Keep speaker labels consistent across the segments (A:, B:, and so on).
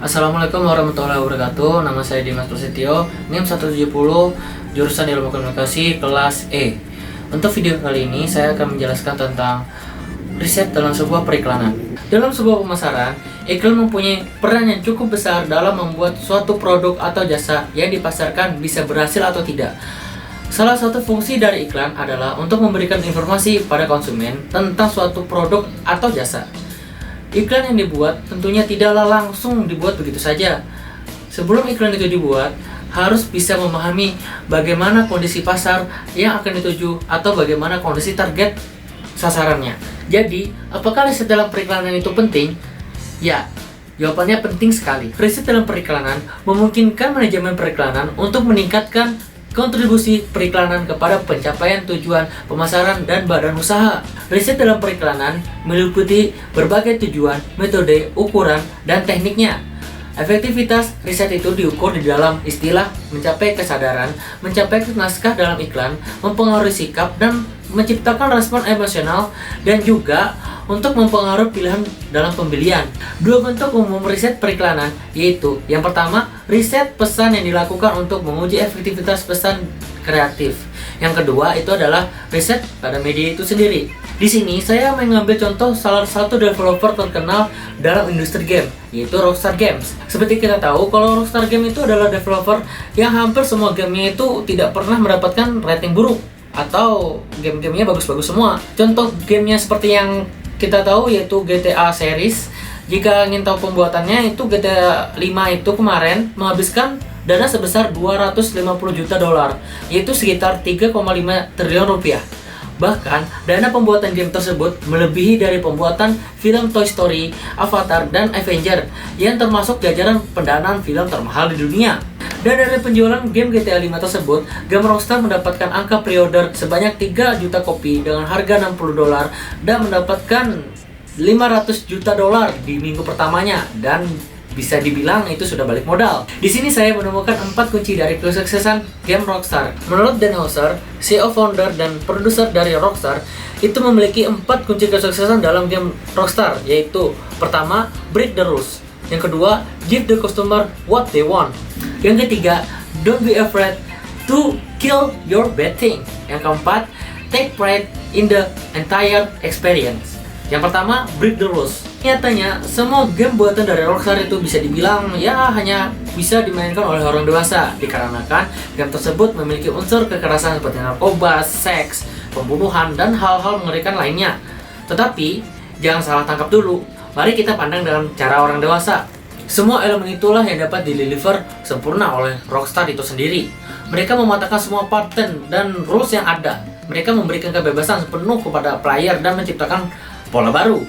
A: Assalamualaikum warahmatullahi wabarakatuh. Nama saya Dimas Prasetyo, NIM 170, jurusan Ilmu Komunikasi kelas E. Untuk video kali ini saya akan menjelaskan tentang riset dalam sebuah periklanan. Dalam sebuah pemasaran, iklan mempunyai peran yang cukup besar dalam membuat suatu produk atau jasa yang dipasarkan bisa berhasil atau tidak. Salah satu fungsi dari iklan adalah untuk memberikan informasi pada konsumen tentang suatu produk atau jasa. Iklan yang dibuat tentunya tidaklah langsung dibuat begitu saja. Sebelum iklan itu dibuat, harus bisa memahami bagaimana kondisi pasar yang akan dituju atau bagaimana kondisi target sasarannya. Jadi, apakah riset dalam periklanan itu penting? Ya, jawabannya penting sekali. Riset dalam periklanan memungkinkan manajemen periklanan untuk meningkatkan kontribusi periklanan kepada pencapaian tujuan pemasaran dan badan usaha. Riset dalam periklanan meliputi berbagai tujuan, metode, ukuran, dan tekniknya. Efektivitas riset itu diukur di dalam istilah mencapai kesadaran, mencapai naskah dalam iklan, mempengaruhi sikap, dan menciptakan respon emosional, dan juga untuk mempengaruhi pilihan dalam pembelian. Dua bentuk umum riset periklanan yaitu yang pertama, riset pesan yang dilakukan untuk menguji efektivitas pesan kreatif. Yang kedua itu adalah riset pada media itu sendiri. Di sini saya mengambil contoh salah satu developer terkenal dalam industri game, yaitu Rockstar Games. Seperti kita tahu, kalau Rockstar Games itu adalah developer yang hampir semua gamenya itu tidak pernah mendapatkan rating buruk, atau game-gamenya bagus-bagus semua. Contoh gamenya seperti yang kita tahu yaitu GTA series. Jika ingin tahu pembuatannya, itu GTA 5 itu kemarin menghabiskan dana sebesar 250 juta dolar, yaitu sekitar 3,5 triliun rupiah. Bahkan, dana pembuatan game tersebut melebihi dari pembuatan film Toy Story, Avatar, dan Avenger, yang termasuk jajaran pendanaan film termahal di dunia. Dan dari penjualan game GTA 5 tersebut, game Rockstar mendapatkan angka pre-order sebanyak 3 juta kopi dengan harga 60 dolar dan mendapatkan 500 juta dolar di minggu pertamanya, dan bisa dibilang itu sudah balik modal. Di sini saya menemukan 4 kunci dari kesuksesan game Rockstar. Menurut Dan Houser, CEO, founder, dan produser dari Rockstar, itu memiliki 4 kunci kesuksesan dalam game Rockstar, yaitu pertama, break the rules. Yang kedua, give the customer what they want. Yang ketiga, don't be afraid to kill your bad thing. Yang keempat, take pride in the entire experience. Yang pertama, break the rules. Nyatanya, semua game buatan dari Rockstar itu bisa dibilang ya hanya bisa dimainkan oleh orang dewasa, dikarenakan game tersebut memiliki unsur kekerasan seperti narkoba, seks, pembunuhan, dan hal-hal mengerikan lainnya. Tetapi, jangan salah tangkap dulu. Mari kita pandang dalam cara orang dewasa. Semua elemen itulah yang dapat dideliver sempurna oleh Rockstar itu sendiri. Mereka mematahkan semua pattern dan rules yang ada. Mereka memberikan kebebasan sepenuh kepada player dan menciptakan pola baru.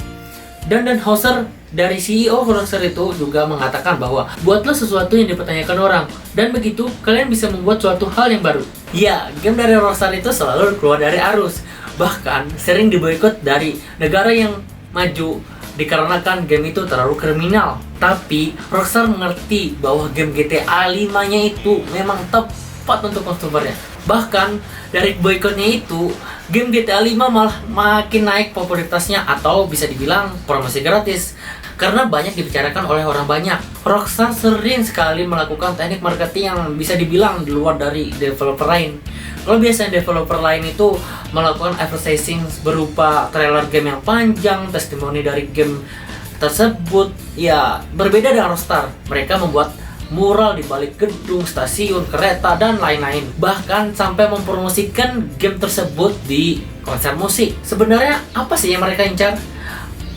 A: Dan Houser dari CEO Rockstar itu juga mengatakan bahwa buatlah sesuatu yang dipertanyakan orang, dan begitu kalian bisa membuat suatu hal yang baru. Ya, game dari Rockstar itu selalu keluar dari arus. Bahkan sering diboikot dari negara yang maju dikarenakan game itu terlalu kriminal. Tapi Rockstar mengerti bahwa game GTA 5-nya itu memang tepat untuk konsumernya. Bahkan dari boikotnya itu, game GTA 5 malah makin naik popularitasnya, atau bisa dibilang promosi gratis, karena banyak dibicarakan oleh orang banyak. Rockstar sering sekali melakukan teknik marketing yang bisa dibilang di luar dari developer lain. Kalau biasanya developer lain itu melakukan advertising berupa trailer game yang panjang, testimoni dari game tersebut, ya berbeda dengan Rockstar. Mereka membuat mural di balik gedung, stasiun, kereta, dan lain-lain. Bahkan sampai mempromosikan game tersebut di konser musik. Sebenarnya apa sih yang mereka incar?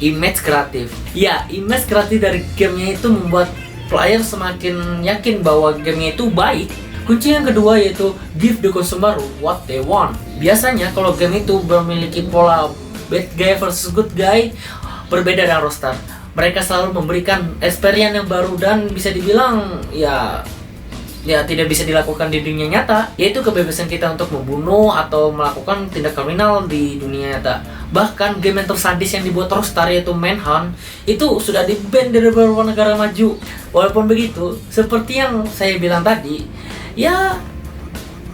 A: Image kreatif. Ya, image kreatif dari gamenya itu membuat player semakin yakin bahwa gamenya itu baik. Kunci yang kedua yaitu give the consumer what they want. Biasanya kalau game itu memiliki pola bad guy versus good guy, berbeda dengan Rockstar. Mereka selalu memberikan experience yang baru dan bisa dibilang ya tidak bisa dilakukan di dunia nyata, yaitu kebebasan kita untuk membunuh atau melakukan tindak kriminal di dunia nyata. Bahkan game yang tersadis yang dibuat Rockstar yaitu Manhunt itu sudah di-ban dari beberapa negara maju. Walaupun begitu, seperti yang saya bilang tadi, ya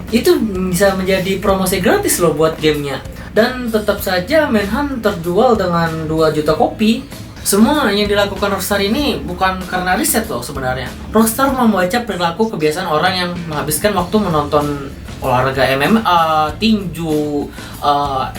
A: itu bisa menjadi promosi gratis loh buat gamenya. Dan tetap saja Manhunt terjual dengan 2 juta kopi. Semua yang dilakukan Rockstar ini bukan karena riset loh sebenarnya. Rockstar membaca perilaku kebiasaan orang yang menghabiskan waktu menonton olahraga MMA, tinju,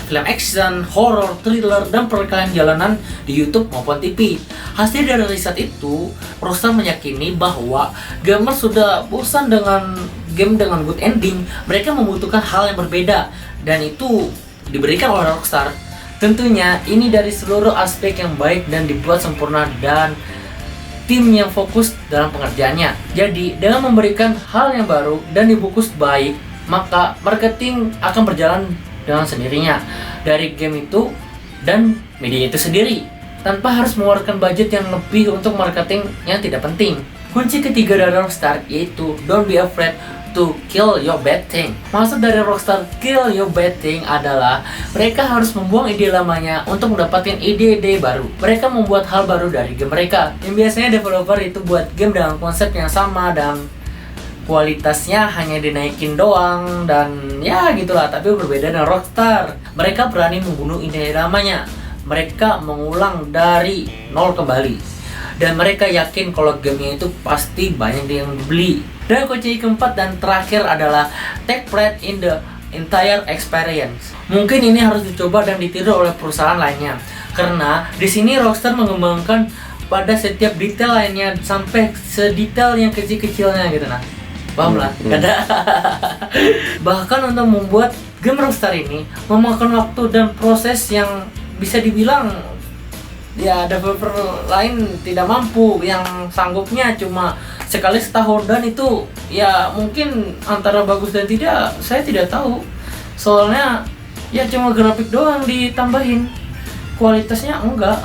A: film action, horror, thriller, dan perkelahian jalanan di YouTube maupun TV. Hasil dari riset itu, Rockstar meyakini bahwa gamer sudah bosan dengan game dengan good ending. Mereka membutuhkan hal yang berbeda, dan itu diberikan oleh Rockstar. Tentunya ini dari seluruh aspek yang baik dan dibuat sempurna dan tim yang fokus dalam pengerjaannya. Jadi dengan memberikan hal yang baru dan dibungkus baik, maka marketing akan berjalan dengan sendirinya dari game itu dan media itu sendiri, tanpa harus mengeluarkan budget yang lebih untuk marketing yang tidak penting. Kunci ketiga dari Rockstar yaitu don't be afraid to kill your bad thing. Maksud dari Rockstar kill your bad thing adalah mereka harus membuang ide lamanya untuk mendapatkan ide-ide baru. Mereka membuat hal baru dari game mereka. Yang biasanya developer itu buat game dengan konsep yang sama dan kualitasnya hanya dinaikin doang dan ya gitulah. Tapi berbeda dengan Rockstar, mereka berani membunuh ide lamanya. Mereka mengulang dari nol kembali, dan mereka yakin kalau gamenya itu pasti banyak yang dibeli. Dan kunci keempat dan terakhir adalah take pride in the entire experience. Mungkin ini harus dicoba dan ditiru oleh perusahaan lainnya, karena di sini Rockstar mengembangkan pada setiap detail lainnya sampai sedetail yang kecil-kecilnya gitu. Nah, paham lah? Bahkan untuk membuat game Rockstar ini memakan waktu dan proses yang bisa dibilang ya developer lain tidak mampu, yang sanggupnya cuma sekali setahun, dan itu ya mungkin antara bagus dan tidak saya tidak tahu, soalnya ya cuma grafik doang ditambahin, kualitasnya enggak.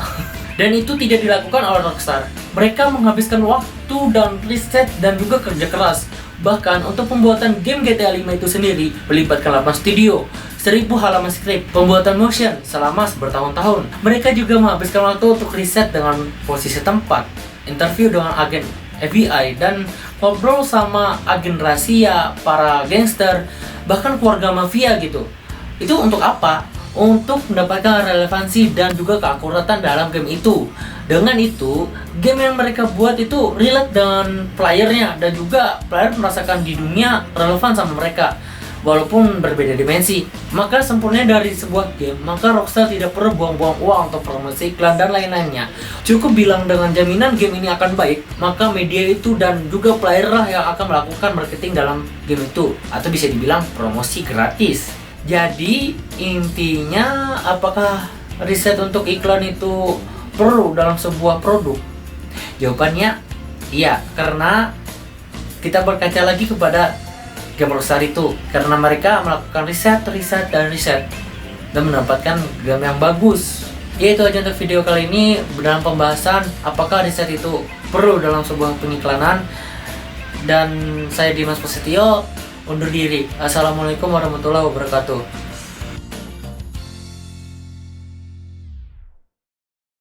A: Dan itu tidak dilakukan oleh Rockstar. Mereka menghabiskan waktu dan riset dan juga kerja keras. Bahkan untuk pembuatan game GTA 5 itu sendiri melibatkan 8 studio, 1000 halaman skrip, pembuatan motion selama bertahun-tahun. Mereka juga menghabiskan waktu untuk riset dengan posisi tempat, interview dengan agen FBI, dan ngobrol sama agen rahasia, para gangster, bahkan keluarga mafia gitu. Itu untuk apa? Untuk mendapatkan relevansi dan juga keakuratan dalam game itu. Dengan itu, game yang mereka buat itu relate dengan playernya, dan juga player merasakan di dunia relevan sama mereka, walaupun berbeda dimensi. Maka sempurna dari sebuah game, maka Rockstar tidak perlu buang-buang uang untuk promosi, iklan, dan lain-lainnya. Cukup bilang dengan jaminan game ini akan baik, maka media itu dan juga player lah yang akan melakukan marketing dalam game itu, atau bisa dibilang promosi gratis. Jadi intinya, apakah riset untuk iklan itu perlu dalam sebuah produk? Jawabannya iya, karena kita berkaca lagi kepada game Rockstar itu, karena mereka melakukan riset dan mendapatkan game yang bagus. Ya, itu aja untuk video kali ini dalam pembahasan apakah riset itu perlu dalam sebuah pengiklanan. Dan saya Dimas Prasetyo undur diri. Assalamualaikum warahmatullahi wabarakatuh.